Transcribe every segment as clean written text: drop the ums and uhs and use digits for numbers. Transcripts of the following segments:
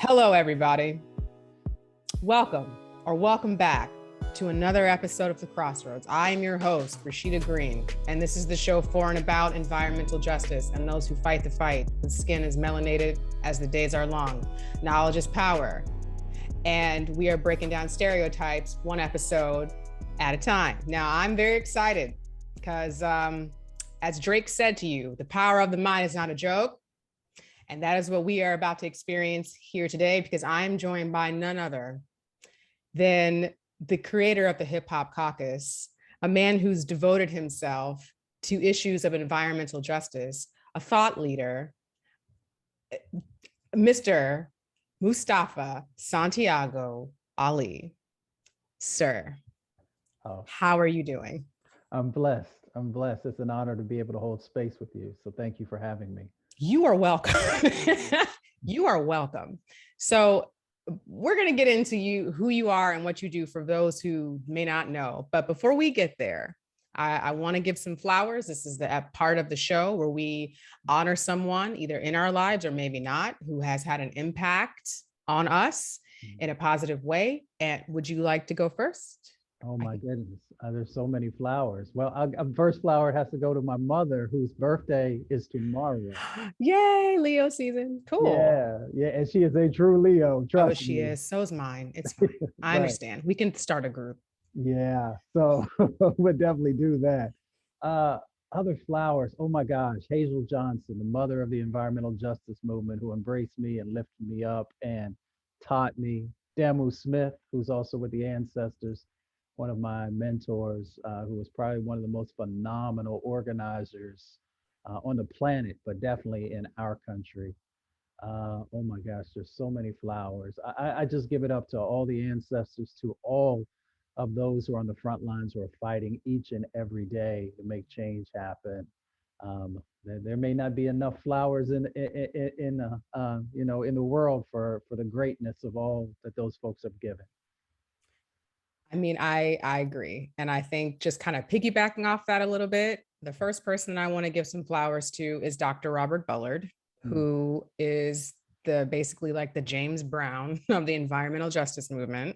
Hello, everybody. Welcome or welcome back to another episode of The Crossroads. I am your host, Rashida Green, and this is the show for and about environmental justice and those who fight the fight with skin as melanated as the days are long. Knowledge is power, and we are breaking down stereotypes one episode at a time. Now, I'm very excited because, as Drake said to you, the power of the mind is not a joke. And that is what we are about to experience here today, because I'm joined by none other than the creator of the HipHop Caucus, a man who's devoted himself to issues of environmental justice, a thought leader, Mr. Mustafa Santiago Ali. Sir, how are you doing? I'm blessed. It's an honor to be able to hold space with you. So thank you for having me. You are welcome. You are welcome. So we're going to get into who you are and what you do for those who may not know. But before we get there, I want to give some flowers. This is the part of the show where we honor someone either in our lives or maybe not, who has had an impact on us in a positive way. And would you like to go first? Oh my goodness, there's so many flowers. Well, first flower has to go to my mother, whose birthday is tomorrow. Yay, Leo season. Cool. Yeah, and she is a true Leo. Trust she me. is. So's mine. It's fine. I understand. We can start a group. Yeah, so we'll definitely do that. Other flowers. Oh my gosh, Hazel Johnson, the mother of the environmental justice movement, who embraced me and lifted me up and taught me. Damu Smith, who's also with the Ancestors, one of my mentors, who was probably one of the most phenomenal organizers on the planet, but definitely in our country. Oh my gosh, there's so many flowers. I just give it up to all the ancestors, to all of those who are on the front lines, who are fighting each and every day to make change happen. There may not be enough flowers in the world for the greatness of all that those folks have given. I mean, I agree. And I think just kind of piggybacking off that a little bit, the first person I want to give some flowers to is Dr. Robert Bullard, who is basically like the James Brown of the environmental justice movement.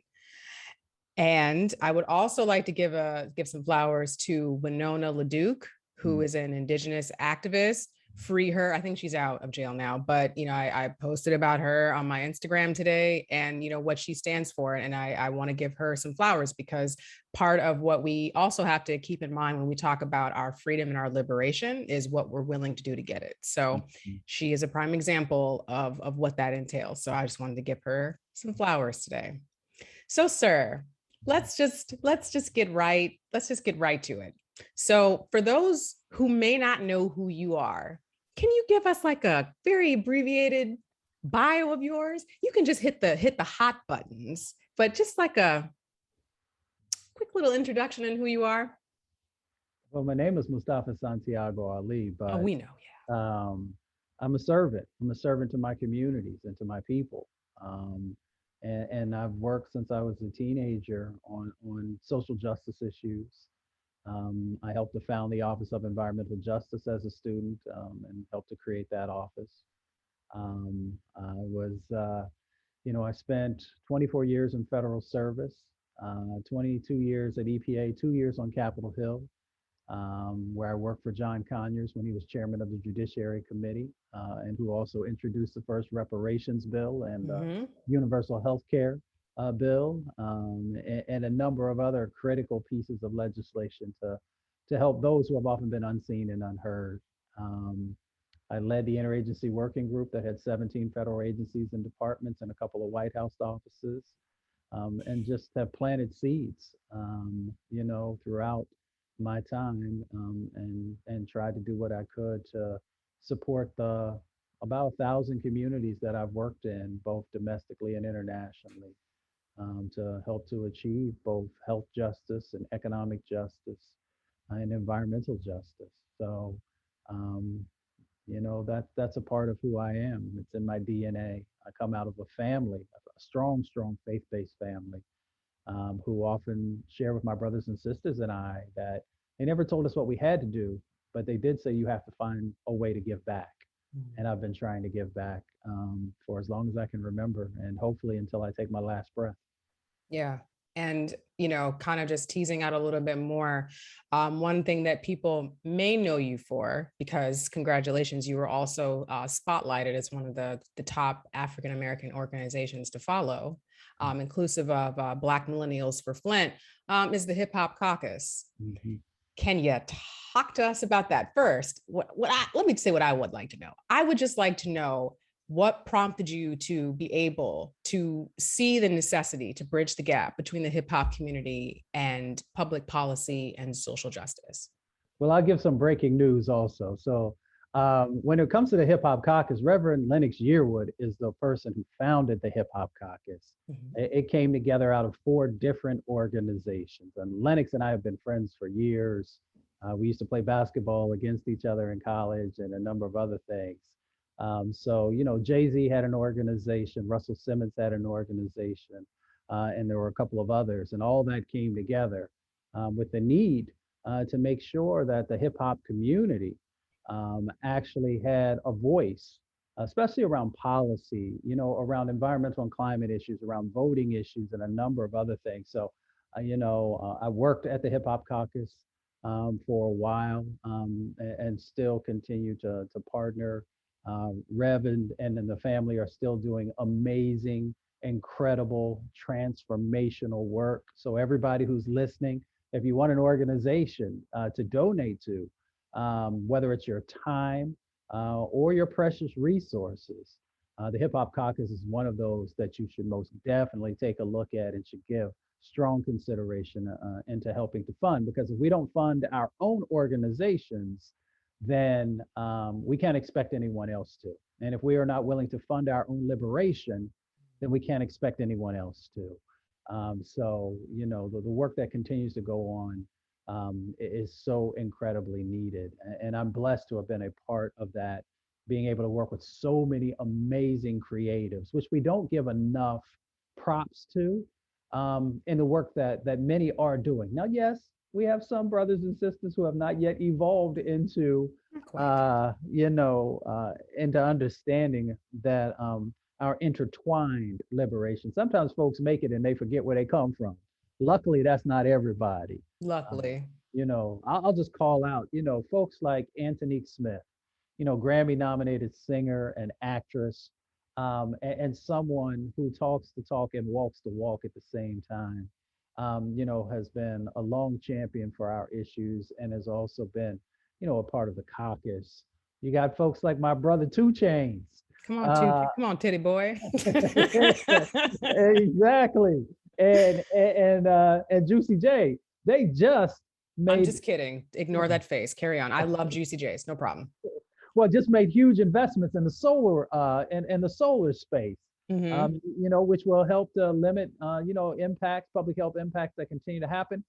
And I would also like to give some flowers to Winona LaDuke, who is an Indigenous activist. Free her. I think she's out of jail now, but I posted about her on my Instagram today and what she stands for. And I want to give her some flowers, because part of what we also have to keep in mind when we talk about our freedom and our liberation is what we're willing to do to get it. So she is a prime example of what that entails. So I just wanted to give her some flowers today. So, sir, let's just get right to it. So for those who may not know who you are, can you give us like a very abbreviated bio of yours? You can just hit the hot buttons, but just like a quick little introduction on who you are. Well, my name is Mustafa Santiago Ali, but we know, yeah. I'm a servant. I'm a servant to my communities and to my people. And I've worked since I was a teenager on social justice issues. I helped to found the Office of Environmental Justice as a student, and helped to create that office. I spent 24 years in federal service, 22 years at EPA, 2 years on Capitol Hill, where I worked for John Conyers when he was chairman of the Judiciary Committee, and who also introduced the first reparations bill and universal health care bill, and a number of other critical pieces of legislation to help those who have often been unseen and unheard. I led the interagency working group that had 17 federal agencies and departments and a couple of White House offices, and just have planted seeds, throughout my time, and tried to do what I could to support the about 1,000 communities that I've worked in, both domestically and internationally, to help to achieve both health justice and economic justice and environmental justice. So, that's a part of who I am. It's in my DNA. I come out of a family, a strong faith-based family, who often share with my brothers and sisters and I that they never told us what we had to do, but they did say you have to find a way to give back. And I've been trying to give back for as long as I can remember, and hopefully until I take my last breath. Yeah. And, kind of just teasing out a little bit more. One thing that people may know you for, because congratulations, you were also spotlighted as one of the top African American organizations to follow, inclusive of Black Millennials for Flint, is the HipHop Caucus. Mhm. Can you talk to us about that first? Let me say what I would like to know. I would just like to know what prompted you to be able to see the necessity to bridge the gap between the hip hop community and public policy and social justice. Well, I'll give some breaking news also. So, when it comes to the Hip Hop Caucus, Reverend Lennox Yearwood is the person who founded the Hip Hop Caucus. Mhm. It came together out of four different organizations. And Lennox and I have been friends for years. We used to play basketball against each other in college and a number of other things. So, Jay-Z had an organization, Russell Simmons had an organization, and there were a couple of others. And all that came together with the need to make sure that the hip hop community actually had a voice, especially around policy, around environmental and climate issues, around voting issues, and a number of other things. So, I worked at the Hip Hop Caucus for a while, and still continue to partner. Rev and then the family are still doing amazing, incredible, transformational work. So everybody who's listening, if you want an organization to donate to, whether it's your time or your precious resources, the Hip Hop Caucus is one of those that you should most definitely take a look at and should give strong consideration into helping to fund. Because if we don't fund our own organizations, then we can't expect anyone else to. And if we are not willing to fund our own liberation, then we can't expect anyone else to. So, the work that continues to go on is so incredibly needed. And I'm blessed to have been a part of that, being able to work with so many amazing creatives, which we don't give enough props to in the work that many are doing. Now, yes, we have some brothers and sisters who have not yet evolved into, Not quite. into understanding that our intertwined liberation. Sometimes folks make it and they forget where they come from. Luckily, that's not everybody. Uh, Luckily. I'll just call out, folks like Antonique Smith, Grammy nominated singer and actress, and someone who talks the talk and walks the walk at the same time, has been a long champion for our issues and has also been, a part of the caucus. You got folks like my brother Two Chains. Uh, Come on, titty boy. exactly. And Juicy J, they just I'm made just kidding. Ignore that face. Carry on. I love Juicy J's. No problem. just made huge investments in the solar in the solar space, Hmm. which will help to limit impacts, public health impacts that continue to happen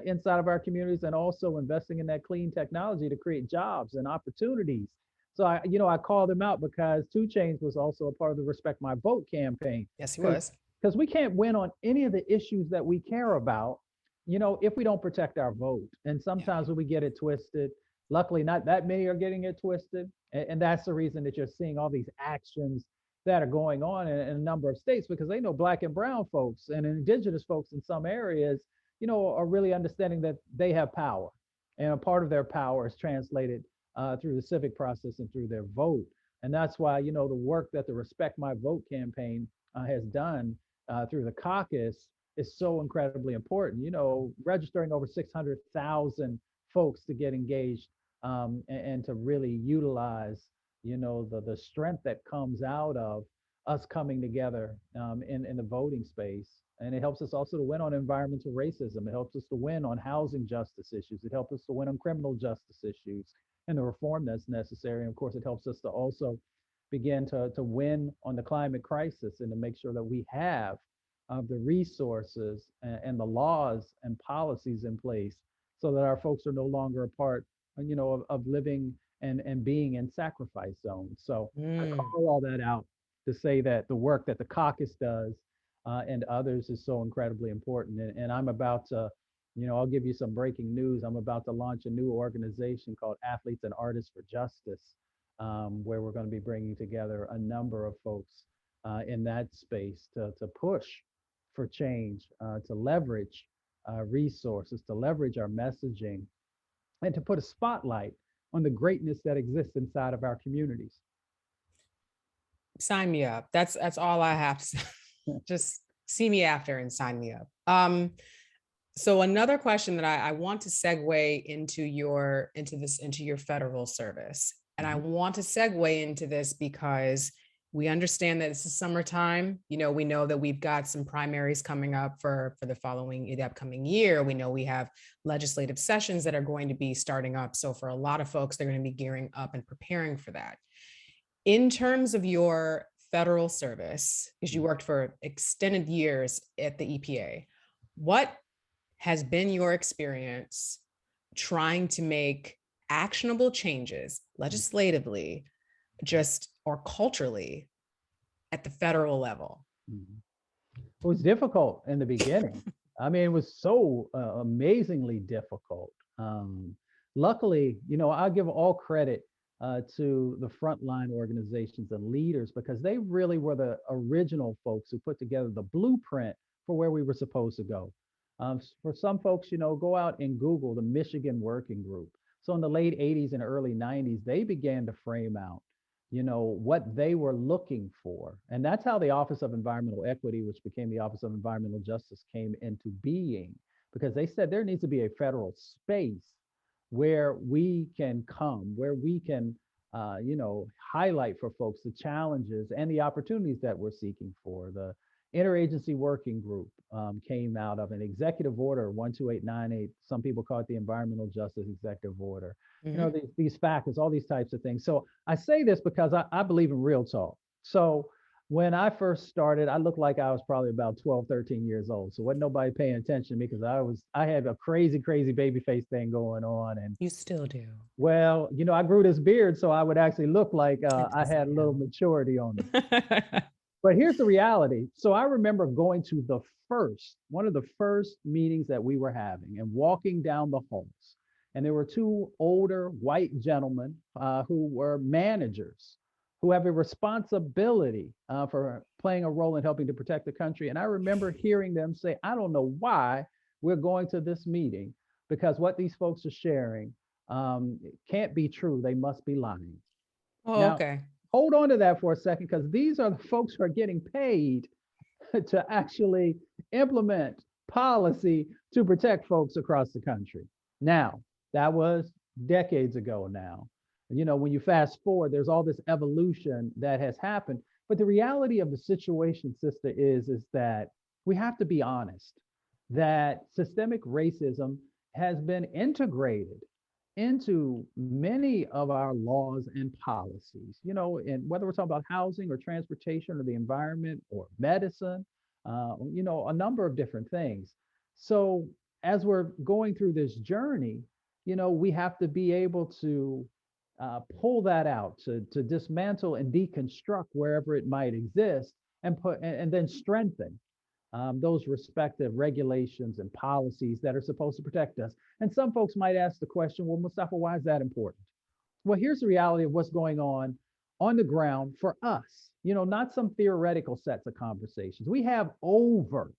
inside of our communities, and also investing in that clean technology to create jobs and opportunities. So I call them out because Two Chains was also a part of the Respect My Vote campaign, Yes, he because was. we can't win on any of the issues that we care about, if we don't protect our vote. And Yeah. sometimes when we get it twisted, luckily not that many are getting it twisted, and that's the reason that you're seeing all these actions that are going on in a number of states, because they know Black and brown folks and indigenous folks in some areas, are really understanding that they have power, and a part of their power is translated through the civic process and through their vote. And that's why, the work that the Respect My Vote campaign has done through the caucus is so incredibly important. Registering over 600,000 folks to get engaged, and to really utilize, the strength that comes out of us coming together in the voting space. And it helps us also to win on environmental racism. It helps us to win on housing justice issues. It helps us to win on criminal justice issues and the reform that's necessary. And of course, it helps us to also begin to win on the climate crisis and to make sure that we have the resources and the laws and policies in place so that our folks are no longer a part, of living and being in sacrifice zones. So I Mm. call all that out to say that the work that the caucus does and others is so incredibly important. And I'm about to, I'll give you some breaking news. I'm about to launch a new organization called Athletes and Artists for Justice. where we're going to be bringing together a number of folks in that space to push for change, to leverage resources, to leverage our messaging, and to put a spotlight on the greatness that exists inside of our communities. Sign me up. That's all I have to say. Just see me after and sign me up. So another question that I want to segue into your federal service. And I Mhm. want to segue into this because we understand that it's the summertime. We know that we've got some primaries coming up for the upcoming year. We know we have legislative sessions that are going to be starting up. So for a lot of folks, they're going to be gearing up and preparing for that. In terms of your federal service, because you worked for extended years at the EPA, what has been your experience trying to make actionable changes legislatively, just or culturally at the federal level? Mhm. It was difficult in the beginning. I mean, it was so amazingly difficult. Luckily, I give all credit to the frontline organizations and leaders because they really were the original folks who put together the blueprint for where we were supposed to go. For some folks, go out and Google the Michigan Working Group. So in the late 80s and early 90s, they began to frame out what they were looking for. And that's how the Office of Environmental Equity, which became the Office of Environmental Justice, came into being, because they said there needs to be a federal space where we can come, where we can, highlight for folks the challenges and the opportunities that we're seeking for. The Interagency Working Group came out of an executive order 12898. Some people call it the Environmental Justice Executive Order. Mm-hmm. These factors, all these types of things. So I say this because I believe in real talk. So when I first started, I looked like I was probably about 12, 13 years old. So wasn't nobody paying attention to me because I had a crazy, crazy baby face thing going on. And You still do. well, I grew this beard, so I would actually look like It I had a doesn't little help. maturity on me. But here's the reality. So I remember going to one of the first meetings that we were having and walking down the halls. And there were two older white gentlemen who were managers who have a responsibility for playing a role in helping to protect the country. And I remember hearing them say, I don't know why we're going to this meeting because what these folks are sharing can't be true. They must be lying. Oh, Now, okay. hold on to that for a second because these are the folks who are getting paid to actually implement policy to protect folks across the country. Now, that was decades ago now. When you fast forward, there's all this evolution that has happened. But the reality of the situation, sister, is that we have to be honest that systemic racism has been integrated into many of our laws and policies, and whether we're talking about housing or transportation or the environment or medicine, a number of different things. So as we're going through this journey, we have to be able to pull that out, to dismantle and deconstruct wherever it might exist and then strengthen those respective regulations and policies that are supposed to protect us. And some folks might ask the question, well, Mustafa, why is that important? Well, here's the reality of what's going on the ground for us, not some theoretical sets of conversations. We have over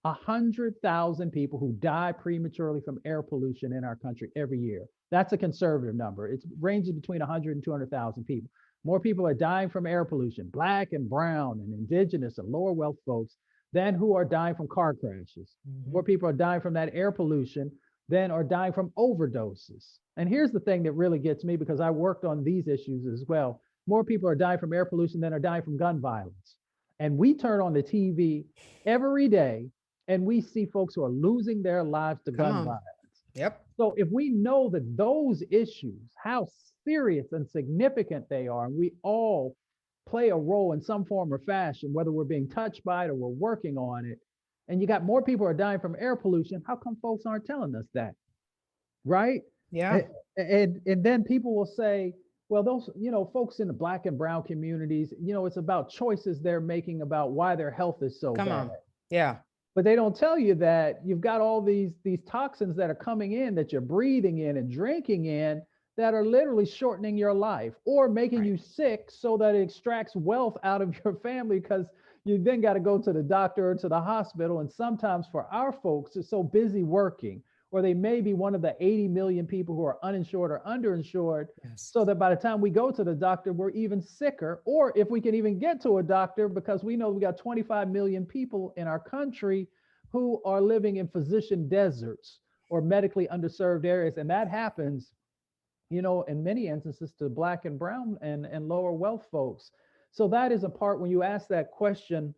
100,000 people who die prematurely from air pollution in our country every year. That's a conservative number. It ranges between 100 and 200,000 people. More people are dying from air pollution, Black and brown and indigenous and lower wealth folks, than who are dying from car crashes. Mm-hmm. More people are dying from that air pollution than are dying from overdoses. And here's the thing that really gets me because I worked on these issues as well. More people are dying from air pollution than are dying from gun violence. And we turn on the TV every day and we see folks who are losing their lives to Come gun on. violence. Yep. So if we know that those issues, how serious and significant they are, and we all play a role in some form or fashion, whether we're being touched by it or we're working on it, and you got more people who are dying from air pollution, how come folks aren't telling us that? Right? Yeah. And then people will say, well, those, folks in the Black and brown communities, it's about choices they're making about why their health is so Come bad. on. Yeah. But they don't tell you that you've got all these toxins that are coming in that you're breathing in and drinking in that are literally shortening your life or making Right. you sick so that it extracts wealth out of your family because you then got to go to the doctor or to the hospital. And sometimes for our folks, it's so busy working, or they may be one of the 80 million people who are uninsured or underinsured. Yes. So that by the time we go to the doctor, we're even sicker. Or if we can even get to a doctor, because we know we got 25 million people in our country who are living in physician deserts or medically underserved areas. And that happens, in many instances to black and brown and lower wealth folks. So that is a part when you ask that question,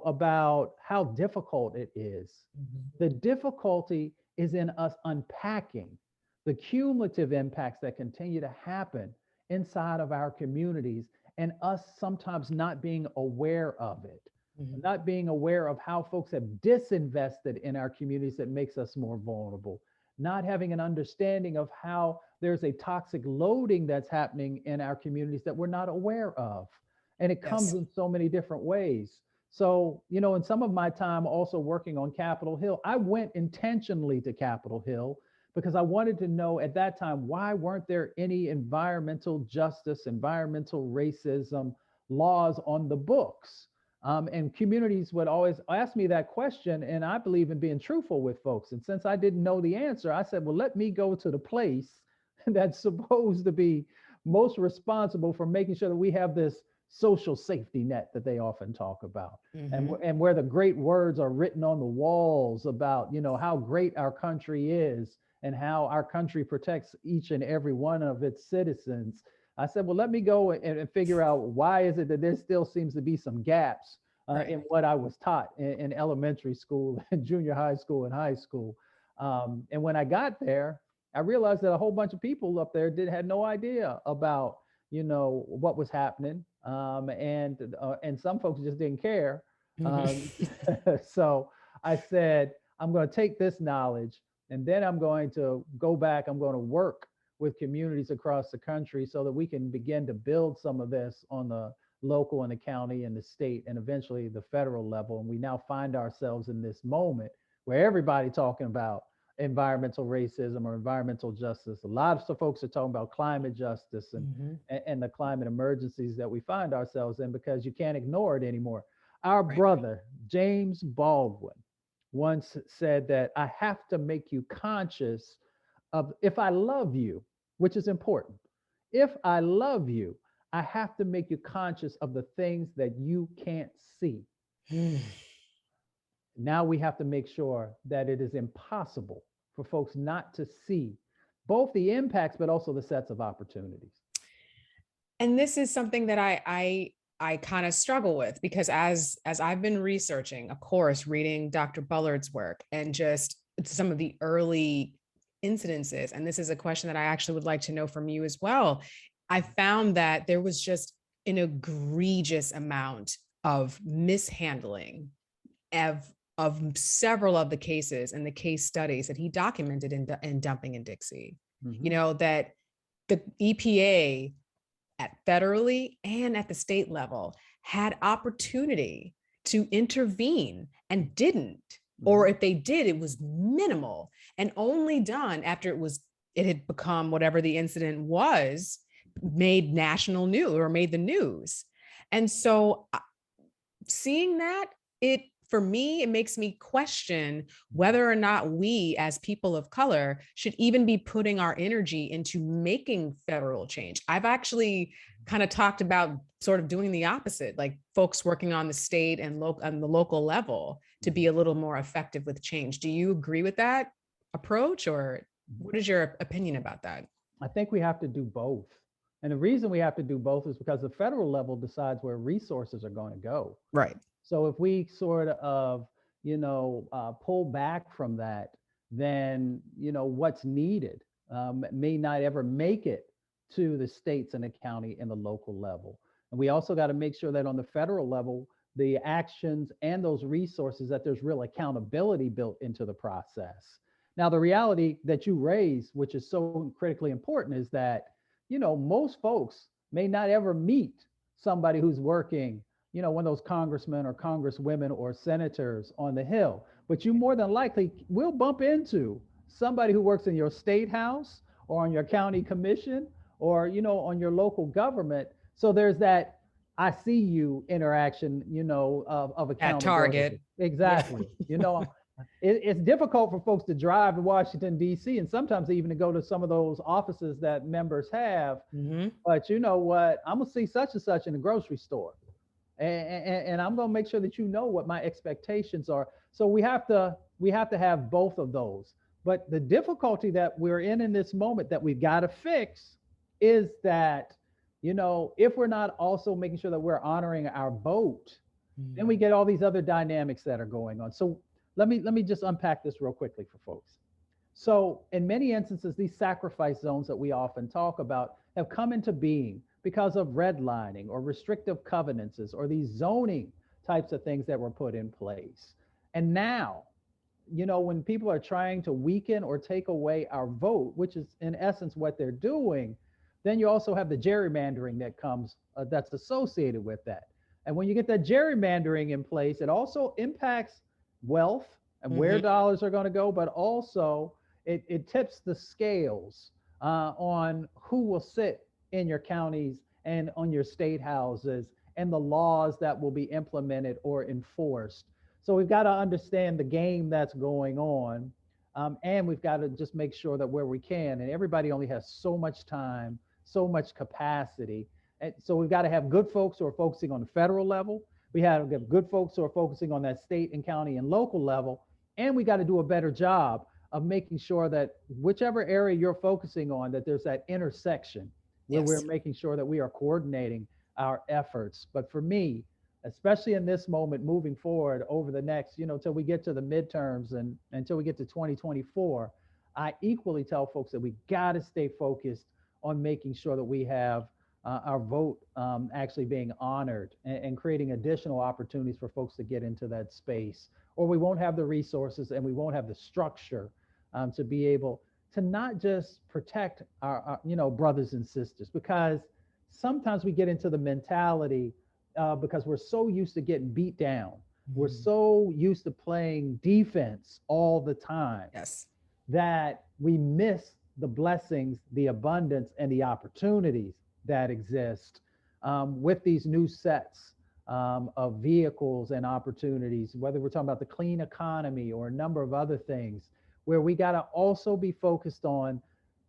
about how difficult it is. Mhm. The difficulty is in us unpacking the cumulative impacts that continue to happen inside of our communities and us sometimes not being aware of it, Mhm. not being aware of how folks have disinvested in our communities that makes us more vulnerable, not having an understanding of how there's a toxic loading that's happening in our communities that we're not aware of. And it comes Yes. in so many different ways. So, in some of my time also working on Capitol Hill, I went intentionally to Capitol Hill because I wanted to know at that time why weren't there any environmental justice, environmental racism laws on the books? And communities would always ask me that question, and I believe in being truthful with folks. And since I didn't know the answer, I said, well, let me go to the place that's supposed to be most responsible for making sure that we have this social safety net that they often talk about, and Mhm. where the great words are written on the walls about how great our country is and how our country protects each and every one of its citizens. I said, well, let me go and figure out why is it that there still seems to be some gaps Right. in what I was taught in elementary school and junior high school and high school. And when I got there, I realized that a whole bunch of people up there had no idea about what was happening, and some folks just didn't care. Mhm. Um, so I said, I'm going to take this knowledge and then I'm going to go back. I'm going to work with communities across the country so that we can begin to build some of this on the local and the county and the state and eventually the federal level. And we now find ourselves in this moment where everybody talking about environmental racism or environmental justice. A lot of folks are talking about climate justice Mhm. and the climate emergencies that we find ourselves in because you can't ignore it anymore. Our Right. brother, James Baldwin, once said that I have to make you conscious of if I love you, which is important. If I love you, I have to make you conscious of the things that you can't see. Mm. Now we have to make sure that it is impossible for folks not to see both the impacts, but also the sets of opportunities. And this is something that I kind of struggle with because as I've been researching, of course, reading Dr. Bullard's work and just some of the early incidences, and this is a question that I actually would like to know from you as well. I found that there was just an egregious amount of mishandling of several of the cases and the case studies that he documented in Dumping in Dixie. Mm-hmm. That the EPA at federally and at the state level had opportunity to intervene and didn't, Mm-hmm. or if they did, it was minimal and only done after it had become whatever the incident was, made national news or made the news. And so seeing that, it for me, it makes me question whether or not we as people of color should even be putting our energy into making federal change. I've actually kind of talked about sort of doing the opposite, like folks working on the state and on the local level to be a little more effective with change. Do you agree with that approach, or Mm-hmm. what is your opinion about that? I think we have to do both. And the reason we have to do both is because the federal level decides where resources are going to go. Right. So if we sort of, pull back from that, then, what's needed may not ever make it to the states and the county and the local level. And we also got to make sure that on the federal level, the actions and those resources, that there's real accountability built into the process. Now, the reality that you raise, which is so critically important, is that, most folks may not ever meet somebody who's working, one of those congressmen or congresswomen or senators on the Hill. But you more than likely will bump into somebody who works in your state house or on your county commission, or on your local government. So there's that I see you interaction, of At accountability. Target. Yeah. Exactly. It's difficult for folks to drive to Washington, D.C., and sometimes even to go to some of those offices that members have. Hmm. But you know what? I'm going to see such and such in the grocery store. And I'm going to make sure that you know what my expectations are. So we have to have both of those. But the difficulty that we're in this moment that we've got to fix is that if we're not also making sure that we're honoring our vote, then we get all these other dynamics that are going on. So let me just unpack this real quickly for folks. So, in many instances, these sacrifice zones that we often talk about have come into being because of redlining or restrictive covenances or these zoning types of things that were put in place. And now, when people are trying to weaken or take away our vote, which is in essence what they're doing, then you also have the gerrymandering that comes that's associated with that. And when you get that gerrymandering in place, it also impacts wealth and where Hmm. dollars are going to go, but also it tips the scales on who will sit in your counties and on your state houses and the laws that will be implemented or enforced. So we've got to understand the game that's going on. And we've got to just make sure that where we can, and everybody only has so much time, so much capacity. And so we've got to have good folks who are focusing on the federal level. We have to have good folks who are focusing on that state and county and local level. And we got to do a better job of making sure that whichever area you're focusing on, that there's that intersection where we're Yes. making sure that we are coordinating our efforts. But for me, especially in this moment moving forward over the next, till we get to the midterms and until we get to 2024, I equally tell folks that we got to stay focused on making sure that we have our vote actually being honored and creating additional opportunities for folks to get into that space, or we won't have the resources and we won't have the structure to be able to not just protect our brothers and sisters, because sometimes we get into the mentality because we're so used to getting beat down. We're Mhm. so used to playing defense all the time Yes. that we miss the blessings, the abundance, and the opportunities that exist with these new sets of vehicles and opportunities, whether we're talking about the clean economy or a number of other things, where we got to also be focused on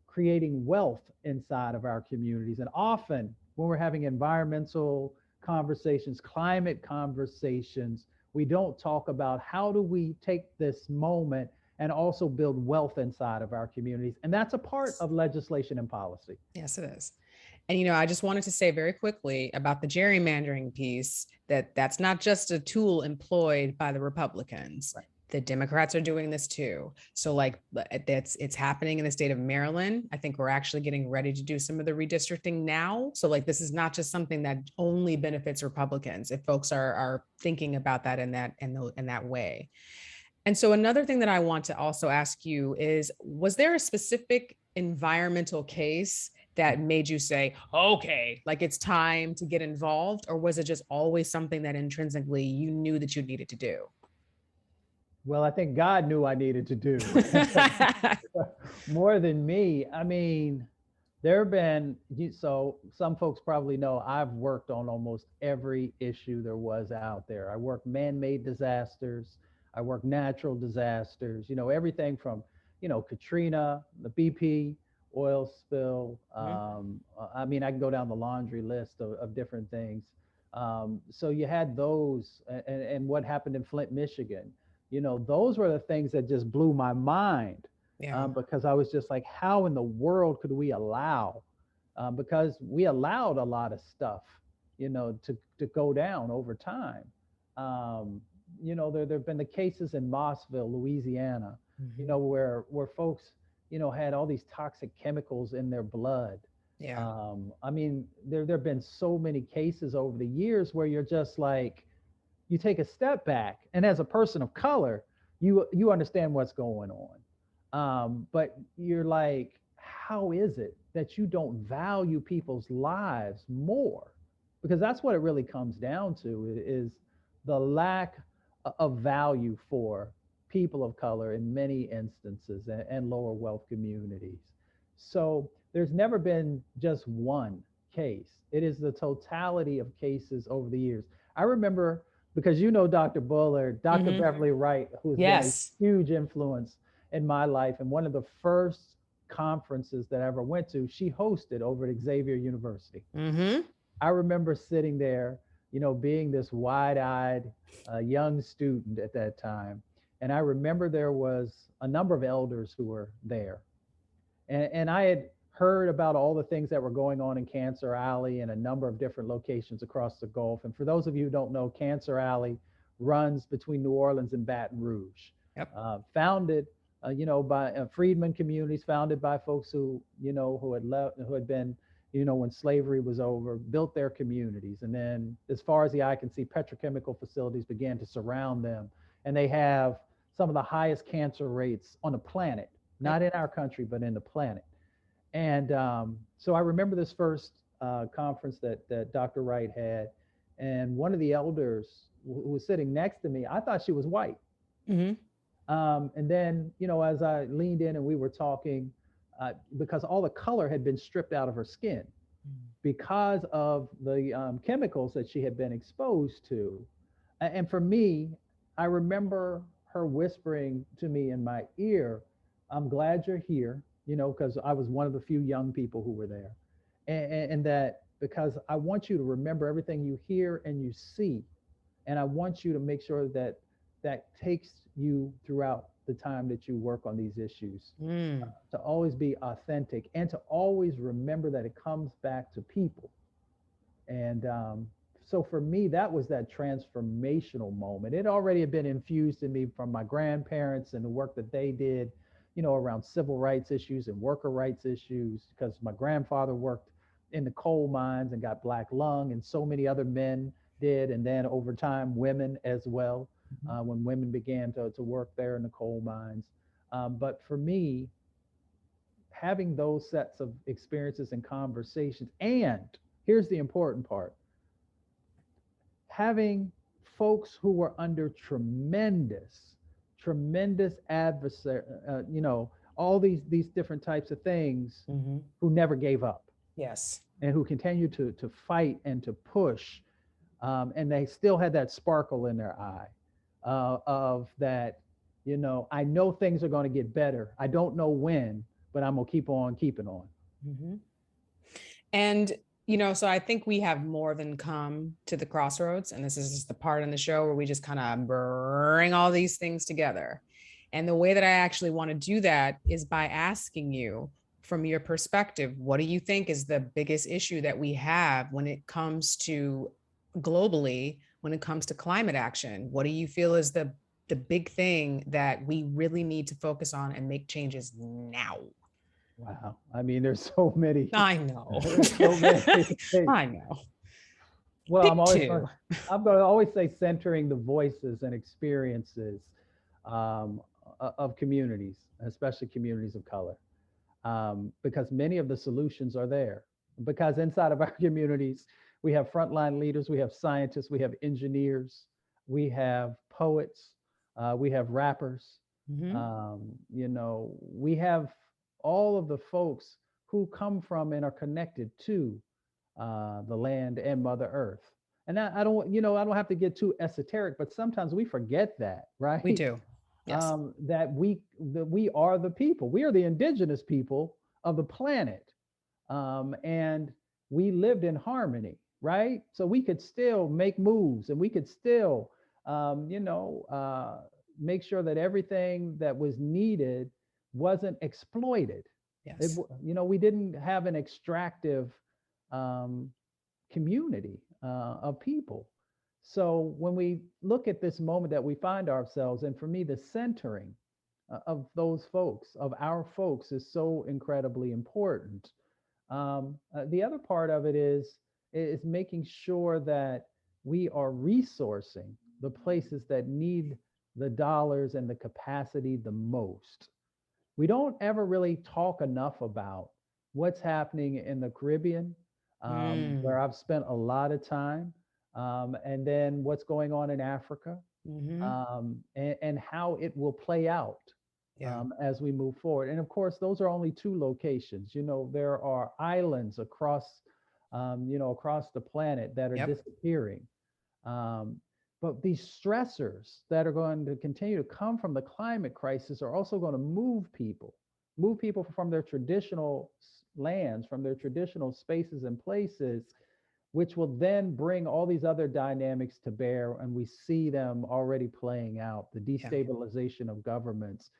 creating wealth inside of our communities. And often when we're having environmental conversations, climate conversations, we don't talk about how do we take this moment and also build wealth inside of our communities. And that's a part of legislation and policy. Yes, it is. And I just wanted to say very quickly about the gerrymandering piece that that's not just a tool employed by the Republicans. Right. The Democrats are doing this too. So like it's happening in the state of Maryland. I think we're actually getting ready to do some of the redistricting now. So like this is not just something that only benefits Republicans. If folks are thinking about that in that way. And so another thing that I want to also ask you is, was there a specific environmental case that made you say, okay, like it's time to get involved? Or was it just always something that intrinsically you knew that you needed to do? Well, I think God knew I needed to do more than me. I mean, there have been, so some folks probably know I've worked on almost every issue there was out there. I worked man made disasters, I worked natural disasters, everything from, Katrina, the BP oil spill. Mhm. I mean, I can go down the laundry list of different things. So you had those, and what happened in Flint, Michigan. Those were the things that just blew my mind Yeah. because I was just like, how in the world could we allow? Because we allowed a lot of stuff, to go down over time. Um, there have been the cases in Mossville, Louisiana, Mhm. where folks, had all these toxic chemicals in their blood. Yeah. I mean, there have been so many cases over the years where you're just like, you take a step back, and as a person of color, you understand what's going on, but you're like, how is it that you don't value people's lives more? Because that's what it really comes down to, is the lack of value for people of color in many instances, and lower wealth communities. So there's never been just one case. It is the totality of cases over the years. I remember, because you know Dr. Bullard, Dr. Hmm. Beverly Wright, who has been a Yes. huge influence in my life, and one of the first conferences that I ever went to, she hosted over at Xavier University. Hmm. I remember sitting there, being this wide-eyed young student at that time, and I remember there was a number of elders who were there, and I had heard about all the things that were going on in Cancer Alley and a number of different locations across the Gulf. And for those of you who don't know, Cancer Alley runs between New Orleans and Baton Rouge. Yep. Founded, by freedmen communities, founded by folks who had left, who had been, when slavery was over, built their communities, and then, as far as the eye can see, petrochemical facilities began to surround them, and they have some of the highest cancer rates on the planet, not Yep. in our country, but in the planet. And so I remember this first conference that Dr. Wright had, and one of the elders who was sitting next to me, I thought she was white. Hmm. And then, as I leaned in and we were talking, because all the color had been stripped out of her skin because of the chemicals that she had been exposed to. And for me, I remember her whispering to me in my ear, "I'm glad you're here," because I was one of the few young people who were there. And that, because I want you to remember everything you hear and you see. And I want you to make sure that that takes you throughout the time that you work on these issues, Mm. to always be authentic and to always remember that it comes back to people. And so for me, that was that transformational moment. It already had been infused in me from my grandparents and the work that they did, around civil rights issues and worker rights issues, because my grandfather worked in the coal mines and got black lung, and so many other men did. And then over time, women as well, Mhm. when women began to work there in the coal mines. But for me, having those sets of experiences and conversations, and here's the important part, having folks who were under tremendous adversary, all these different types of things, Mhm. who never gave up Yes. and who continued to fight and to push, and they still had that sparkle in their eye, of that, I know things are going to get better. I don't know when, but I'm gonna keep on keeping on. Hmm. And, so I think we have more than come to the crossroads. And this is just the part in the show where we just kind of bring all these things together. And the way that I actually want to do that is by asking you, from your perspective, what do you think is the biggest issue that we have when it comes to globally, when it comes to climate action? What do you feel is the big thing that we really need to focus on and make changes now? Wow. I mean, there's so many, I know. there's so many things. I know. Well, Pick two. I'm going to always say centering the voices and experiences, um, of communities, especially communities of color, because many of the solutions are there. Because inside of our communities, we have frontline leaders, we have scientists, we have engineers, we have poets, we have rappers, Mhm. we have all of the folks who come from and are connected to the land and Mother Earth. And I don't have to get too esoteric, but sometimes we forget that, We right? do. Yes. That we are the people. We are the indigenous people of the planet, and we lived in harmony, right? So we could still make moves, and we could still, make sure that everything that was needed wasn't exploited. Yes. We didn't have an extractive um, community of people. So when we look at this moment that we find ourselves, and for me, the centering of those folks, of our folks, is so incredibly important. The other part of it is making sure that we are resourcing the places that need the dollars and the capacity the most. We don't ever really talk enough about what's happening in the Caribbean, where Mm. I've spent a lot of time, and then what's going on in Africa, Hmm. and how it will play out Yeah. as we move forward. And of course, those are only two locations. There are islands across the planet that are Yep. disappearing. Um, but these stressors that are going to continue to come from the climate crisis are also going to move people from their traditional lands, from their traditional spaces and places, which will then bring all these other dynamics to bear. And we see them already playing out: the Yeah. destabilization of governments,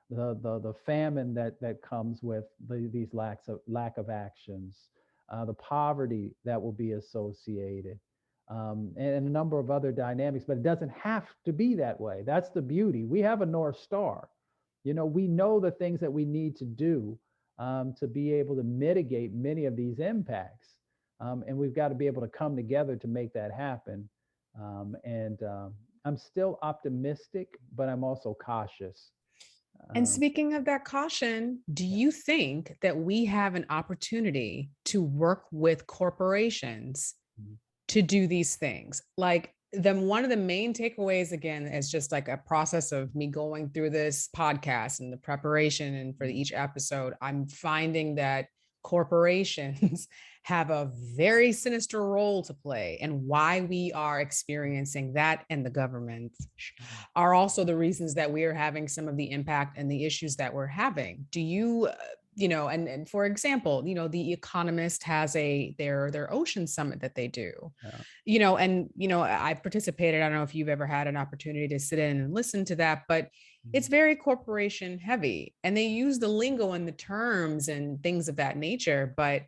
the famine that comes with these lack of actions, the poverty that will be associated, and a number of other dynamics. But it doesn't have to be that way. That's the beauty. We have a North Star. We know the things that we need to do to be able to mitigate many of these impacts. And we've got to be able to come together to make that happen. And I'm still optimistic, but I'm also cautious. And Um, speaking of that caution, do you think that we have an opportunity to work with corporations mhm, to do these things? Like, one of the main takeaways, again, is just like a process of me going through this podcast and the preparation and for mhm, each episode, I'm finding that corporations have a very sinister role to play, and why we are experiencing that, and the government mhm. are also the reasons that we are having some of the impact and the issues that we're having. Do you and for example, the Economist has their ocean summit that they do, Yeah. and I participated. I don't know if you've ever had an opportunity to sit in and listen to that, but it's Mhm. very corporation heavy, and they use the lingo and the terms and things of that nature. But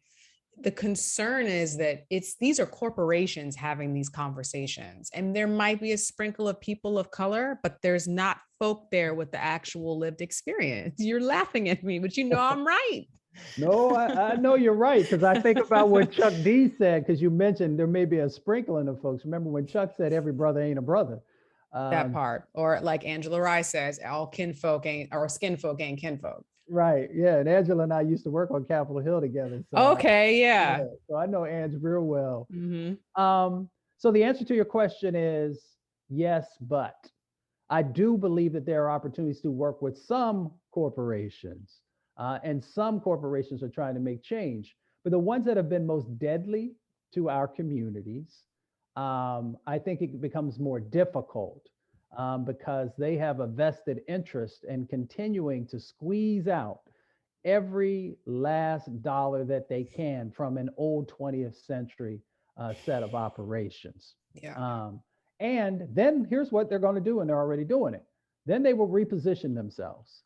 the concern is that these are corporations having these conversations, and there might be a sprinkle of people of color, but there's not folk there with the actual lived experience. You're laughing at me, but I'm right. No, I know you're right, because I think about what Chuck D said, because you mentioned there may be a sprinkling of folks. Remember when Chuck said every brother ain't a brother? That Um, part, or like Angela Rye says, all kinfolk ain't, or skin folk ain't kinfolk. right. Yeah. And Angela and I used to work on Capitol Hill together. Okay, yeah. Yeah, so I know Ange real well. Hmm. Um, so the answer to your question is yes, but I do believe that there are opportunities to work with some corporations, and some corporations are trying to make change. But the ones that have been most deadly to our communities, I think it becomes more difficult, because they have a vested interest in continuing to squeeze out every last dollar that they can from an old 20th century set of operations. Yeah. Um, and then here's what they're going to do, and they're already doing it. Then they will reposition themselves.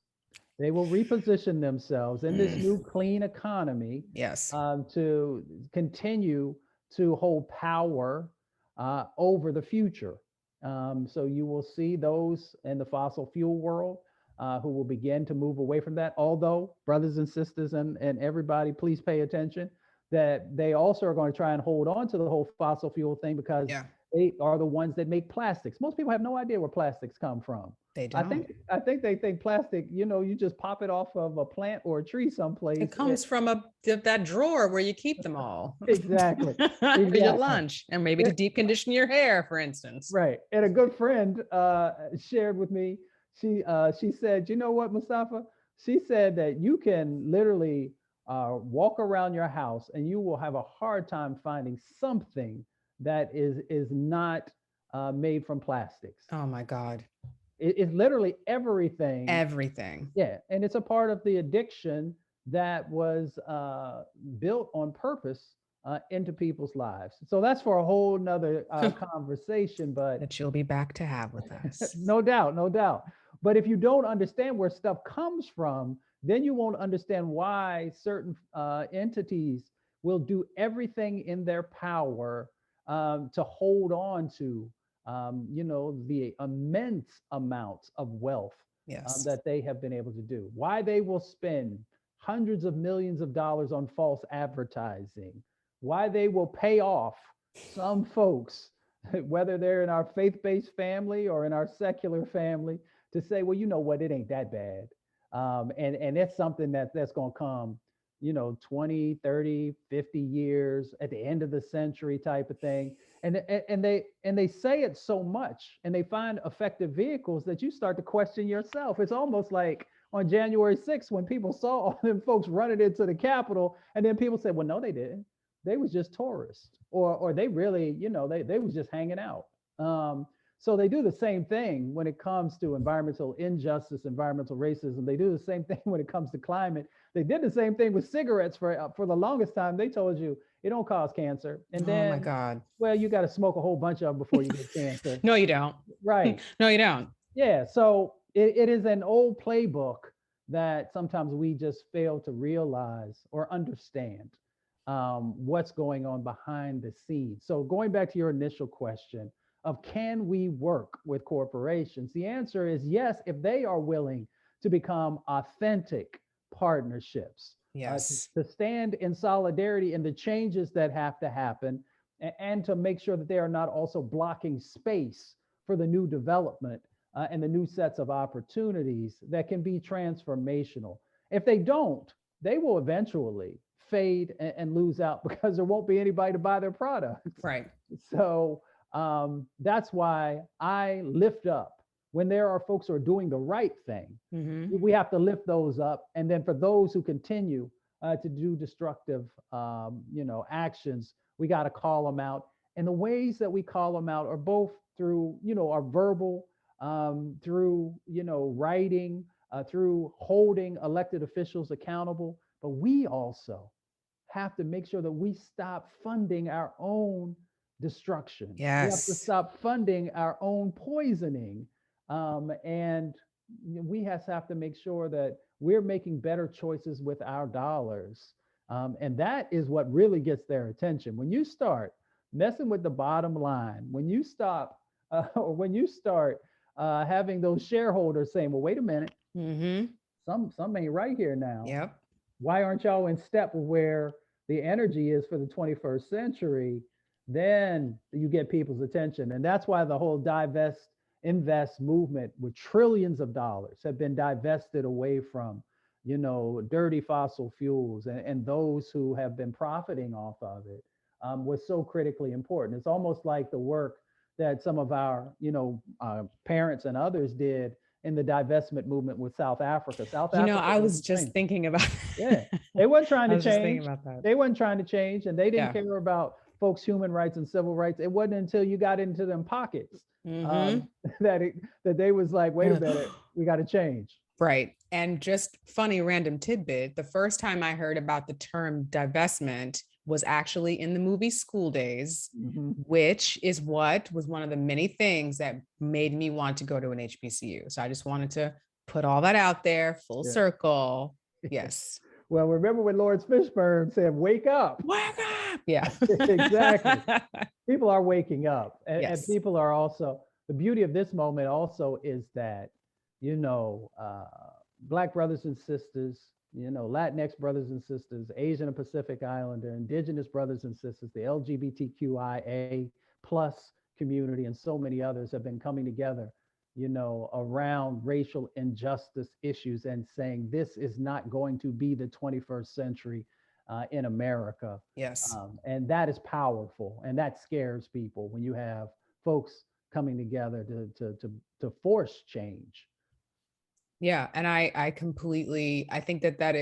They will reposition themselves in this Mm. new clean economy, Yes. to continue to hold power over the future. So you will see those in the fossil fuel world who will begin to move away from that. Although, brothers and sisters, and everybody, please pay attention that they also are going to try and hold on to the whole fossil fuel thing, because Yeah. they are the ones that make plastics. Most people have no idea where plastics come from. They I don't. think I think they think plastic, you just pop it off of a plant or a tree It someplace. comes from that drawer where you keep them all Exactly. for your Exactly. lunch, and maybe to It- deep condition your hair, for instance. right. And a good friend shared with me. She said, you know what, Mustafa? She said that you can literally walk around your house and you will have a hard time finding something that is not made from plastics. Oh my God. It's literally everything. Everything. Yeah, and it's a part of the addiction that was built on purpose into people's lives. So that's for a whole nother conversation, but That you'll be back to have with us. no doubt, no doubt. But if you don't understand where stuff comes from, then you won't understand why certain entities will do everything in their power to hold on to, the immense amounts of wealth Yes. that they have been able to do. Why they will spend hundreds of millions of dollars on false advertising. Why they will pay off some folks, whether they're in our faith-based family or in our secular family, to say, well, you know what, it ain't that bad, and it's something that's going to come 20, 30, 50 years at the end of the century type of thing. And they say it so much and they find effective vehicles that you start to question yourself. It's almost like on January 6th when people saw all them folks running into the Capitol, and then people said, well, no, they didn't. They was just tourists, or they really, they was just hanging out. So they do the same thing when it comes to environmental injustice, environmental racism. They do the same thing when it comes to climate. They did the same thing with cigarettes for the longest time. They told you it don't cause cancer, and Oh my then, God. well, you got to smoke a whole bunch of them before you get cancer. No, you don't. Right. No, you don't. Yeah. So it is an old playbook that sometimes we just fail to realize or understand what's going on behind the scenes. So going back to your initial question of can we work with corporations? The answer is yes, if they are willing to become authentic partnerships, Yes. to stand in solidarity in the changes that have to happen, and to make sure that they are not also blocking space for the new development and the new sets of opportunities that can be transformational. If they don't, they will eventually fade and lose out because there won't be anybody to buy their products. Right. So that's why I lift up when there are folks who are doing the right thing. Mm-hmm. We have to lift those up, and then for those who continue to do destructive, actions, we got to call them out. And the ways that we call them out are both through, our verbal, through, writing, through holding elected officials accountable. But we also have to make sure that we stop funding our own destruction. We have to Yes. stop funding our own poisoning. And we have to make sure that we're making better choices with our dollars. And that is what really gets their attention. When you start messing with the bottom line, when you stop, or when you start having those shareholders saying, well, wait a minute, Mm-hmm. some ain't right here now. Yep. Why aren't y'all in step with where the energy is for the 21st century? Then you get people's attention. And that's why the whole divest, invest movement with trillions of dollars have been divested away from, dirty fossil fuels, and those who have been profiting off of it, was so critically important. It's almost like the work that some of our, parents and others did in the divestment movement with South Africa. South Africa I was was the just same. thinking about Yeah, they weren't trying I to was just thinking change. about that. They weren't trying to change, and they didn't Yeah. care about folks' human rights and civil rights. It wasn't until you got into them pockets Mm-hmm. um, that they was like, wait a minute, we got to change. Right. And just funny random tidbit, the first time I heard about the term divestment was actually in the movie School Days, Hmm. which is what was one of the many things that made me want to go to an HBCU. So I just wanted to put all that out there, full Yeah. circle. Yes. Well, remember when Lawrence Fishburne said, "Wake up"? Wake up. Yeah. Exactly. People are waking up, and Yes. people are also, the beauty of this moment also is that, you know uh, black brothers and sisters, Latinx brothers and sisters, Asian and Pacific Islander, indigenous brothers and sisters, the LGBTQIA plus community, and so many others have been coming together, around racial injustice issues, and saying this is not going to be the 21st century in America. Yes. And that is powerful, and that scares people when you have folks coming together to force change. Yeah, and I think that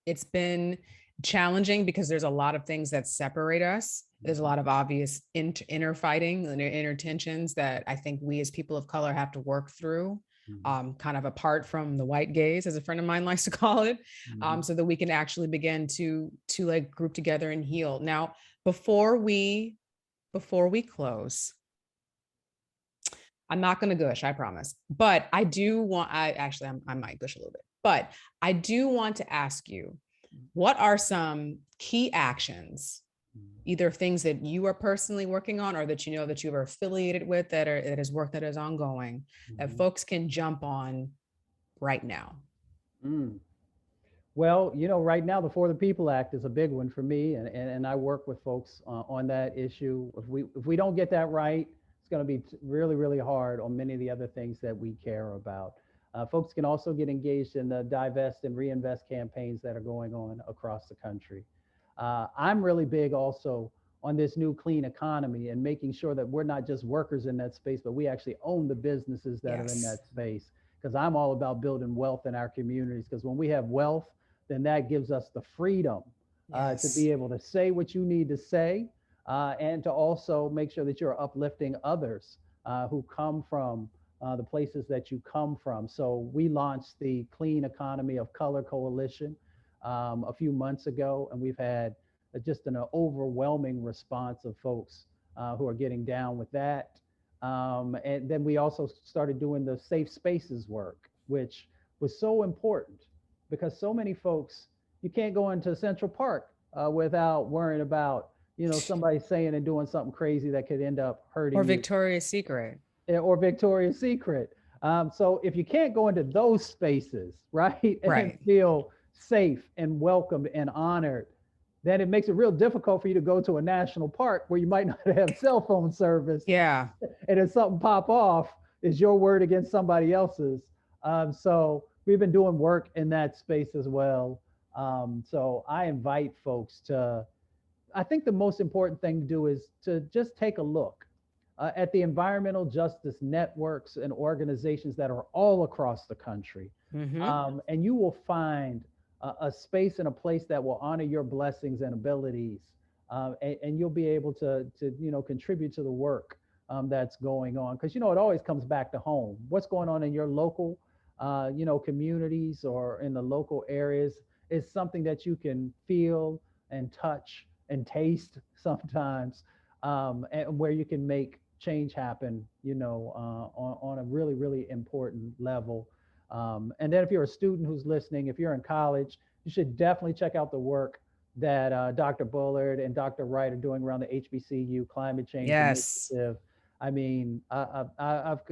it's been challenging because there's a lot of things that separate us. There's a Mhm. lot of obvious inner fighting and inner tensions that I think we as people of color have to work through, Mhm. kind of apart from the white gaze, as a friend of mine likes to call it, Mhm. so that we can actually begin to like group together and heal. Now, before we before we close, I'm not going to gush, I promise. But I might gush a little bit, but I do want to ask you, what are some key actions, either things that you are personally working on or that that you are affiliated with that is work that is ongoing that Mhm. folks can jump on right now? Mm. Well, right now, the For the People Act is a big one for me, and I work with folks on that issue. If we don't get that right, it's going to be really, really hard on many of the other things that we care about. Folks can also get engaged in the divest and reinvest campaigns that are going on across the country. I'm really big also on this new clean economy and making sure that we're not just workers in that space, but we actually own the businesses that are in Yes. that space. Because I'm all about building wealth in our communities. Because when we have wealth, then that gives us the freedom to Yes. be able to say what you need to say and to also make sure that you're uplifting others who come from the places that you come from. So we launched the Clean Economy of Color Coalition a few months ago, and we've had just an overwhelming response of folks who are getting down with that. And then we also started doing the safe spaces work, which was so important because so many folks, you can't go into Central Park without worrying about, somebody saying and doing something crazy that could end up Or hurting you Victoria's Secret. or Victoria's Secret. So if you can't go into those spaces, right, and Right. feel safe and welcomed and honored, then it makes it real difficult for you to go to a national park where you might not have cell phone service. Yeah. And if something pop off, is your word against somebody else's. So we've been doing work in that space as well. So I invite folks to, I think the most important thing to do is to just take a look at the environmental justice networks and organizations that are all across the country. Mm-hmm. And you will find a space and a place that will honor your blessings and abilities. And you'll be able to contribute to the work that's going on. Because, it always comes back to home. What's going on in your local, communities or in the local areas is something that you can feel and touch and taste sometimes, and where you can make change happen, on a really, really important level. And then if you're a student who's listening, if you're in college, you should definitely check out the work that Dr. Bullard and Dr. Wright are doing around the HBCU Climate Change Yes. Initiative. I mean, I've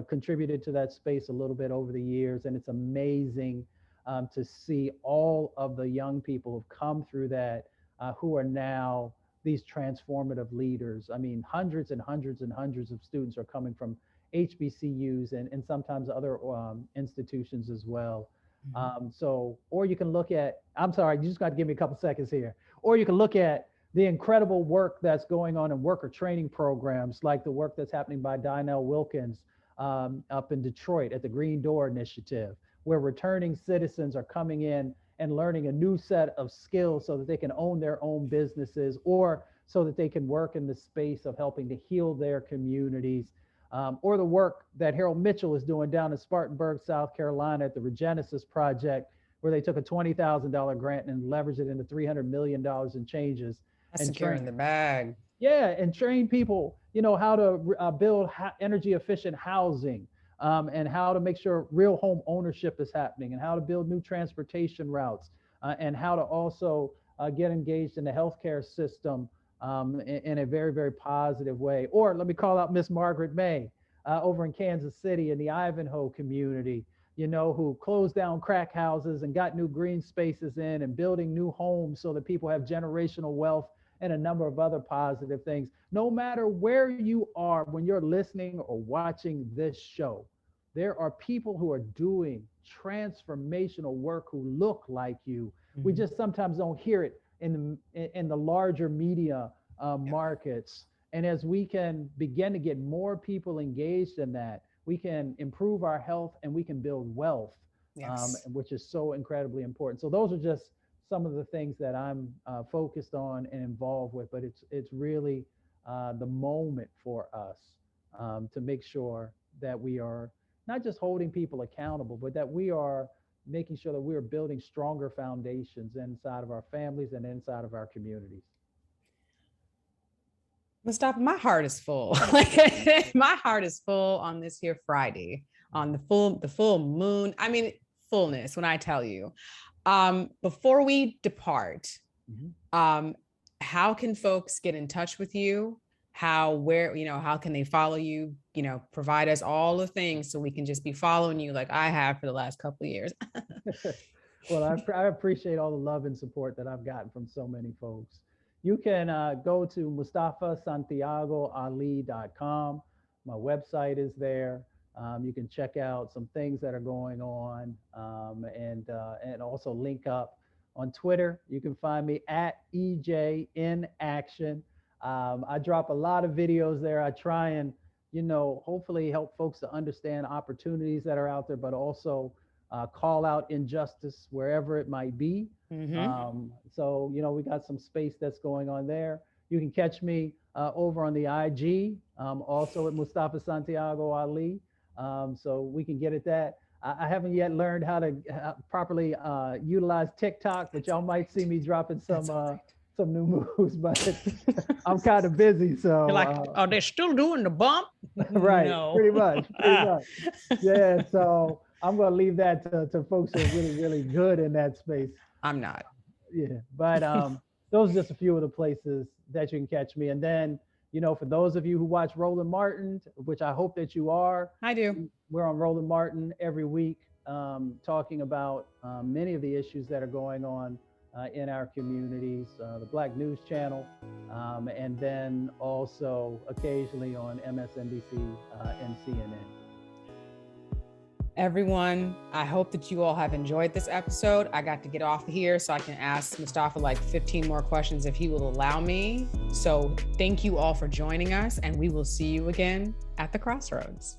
contributed to that space a little bit over the years, and it's amazing to see all of the young people who've come through that who are now these transformative leaders. I mean, hundreds and hundreds and hundreds of students are coming from HBCUs and sometimes other institutions as well. Mhm. So, or you can look at, I'm sorry, you just got to give me a couple seconds here. Or you can look at the incredible work that's going on in worker training programs, like the work that's happening by Donnell Wilkins up in Detroit at the Green Door Initiative, where returning citizens are coming in and learning a new set of skills so that they can own their own businesses or so that they can work in the space of helping to heal their communities. Or the work that Harold Mitchell is doing down in Spartanburg, South Carolina at the Regenesis Project, where they took a $20,000 grant and leveraged it into $300 million in changes That's and securing train, the bag. yeah, and train people, how to build energy efficient housing, and how to make sure real home ownership is happening, and how to build new transportation routes, and how to also get engaged in the healthcare system in a very, very positive way. Or let me call out Miss Margaret May over in Kansas City in the Ivanhoe community, who closed down crack houses and got new green spaces in and building new homes so that people have generational wealth and a number of other positive things. No matter where you are when you're listening or watching this show, there are people who are doing transformational work who look like you. We Mhm. just sometimes don't hear it in the larger media Yeah. markets. And as we can begin to get more people engaged in that, we can improve our health and we can build wealth, Yes. which is so incredibly important. So those are just some of the things that I'm focused on and involved with. But it's really the moment for us to make sure that we are not just holding people accountable, but that we are making sure that we are building stronger foundations inside of our families and inside of our communities. Mustafa, my heart is full. Like my heart is full on this here Friday, on the full moon. I mean, fullness when I tell you. Before we depart, Mhm. um, how can folks get in touch with you? How can they follow you? Provide us all the things so we can just be following you like I have for the last couple of years. Well, I appreciate all the love and support that I've gotten from so many folks. You can go to mustafasantiagoali.com. My website is there. You can check out some things that are going on, and also link up on Twitter. You can find me at EJ in Action. I drop a lot of videos there. I try and, hopefully help folks to understand opportunities that are out there, but also call out injustice wherever it might be. So, we got some space that's going on there. You can catch me over on the IG, also at Mustafa Santiago Ali. So we can get at that. I haven't yet learned how to properly utilize TikTok, but y'all might see me dropping some new moves, but I'm kind of busy. So you're like, are they still doing the bump? Right, No. pretty much. Yeah. So I'm gonna leave that to folks who are really, really good in that space. I'm not. Yeah, but those are just a few of the places that you can catch me. And then, for those of you who watch Roland Martin, which I hope that you are, I do. we're on Roland Martin every week, talking about many of the issues that are going on in our communities, the Black News Channel, and then also occasionally on MSNBC and CNN. Everyone, I hope that you all have enjoyed this episode. I got to get off here so I can ask Mustafa like 15 more questions if he will allow me. So thank you all for joining us, and we will see you again at the crossroads.